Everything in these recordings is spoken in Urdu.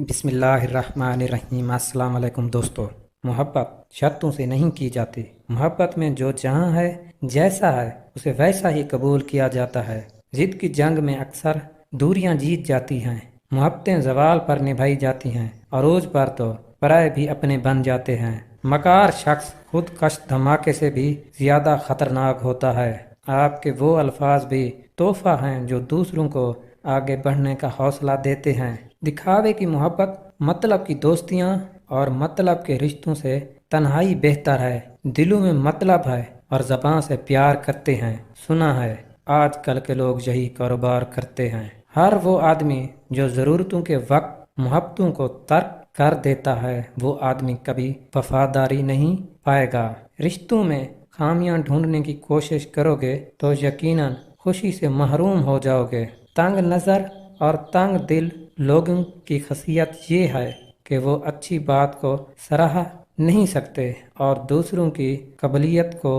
بسم اللہ الرحمن الرحیم۔ السلام علیکم دوستو۔ محبت شرطوں سے نہیں کی جاتی۔ محبت میں جو جہاں ہے، جیسا ہے، اسے ویسا ہی قبول کیا جاتا ہے۔ ضد کی جنگ میں اکثر دوریاں جیت جاتی ہیں، محبتیں زوال پر نبھائی جاتی ہیں، عروج پر تو پرائے بھی اپنے بن جاتے ہیں۔ مکار شخص خود کش دھماکے سے بھی زیادہ خطرناک ہوتا ہے۔ آپ کے وہ الفاظ بھی تحفہ ہیں جو دوسروں کو آگے بڑھنے کا حوصلہ دیتے ہیں۔ دکھاوے کی محبت، مطلب کی دوستیاں اور مطلب کے رشتوں سے تنہائی بہتر ہے۔ دلوں میں مطلب ہے اور زبان سے پیار کرتے ہیں۔ سنا ہے آج کل کے لوگ یہی کاروبار کرتے ہیں۔ ہر وہ آدمی جو ضرورتوں کے وقت محبتوں کو ترک کر دیتا ہے، وہ آدمی کبھی وفاداری نہیں پائے گا۔ رشتوں میں خامیاں ڈھونڈنے کی کوشش کرو گے تو یقیناً خوشی سے محروم ہو جاؤ گے۔ تنگ نظر اور تنگ دل لوگوں کی خاصیت یہ ہے کہ وہ اچھی بات کو سراہ نہیں سکتے اور دوسروں کی قبولیت کو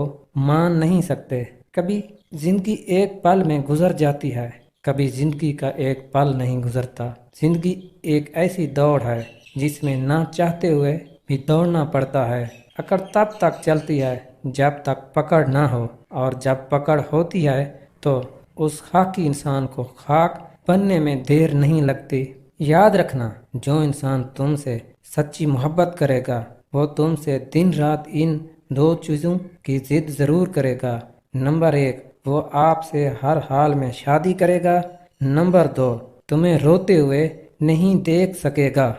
مان نہیں سکتے۔ کبھی زندگی ایک پل میں گزر جاتی ہے، کبھی زندگی کا ایک پل نہیں گزرتا۔ زندگی ایک ایسی دوڑ ہے جس میں نہ چاہتے ہوئے بھی دوڑنا پڑتا ہے۔ اکڑ تب تک چلتی ہے جب تک پکڑ نہ ہو، اور جب پکڑ ہوتی ہے تو اس خاکی انسان کو خاک بننے میں دیر نہیں لگتی۔ یاد رکھنا، جو انسان تم سے سچی محبت کرے گا وہ تم سے دن رات ان دو چیزوں کی ضد ضرور کرے گا۔ نمبر 1، وہ آپ سے ہر حال میں شادی کرے گا۔ نمبر 2، تمہیں روتے ہوئے نہیں دیکھ سکے گا۔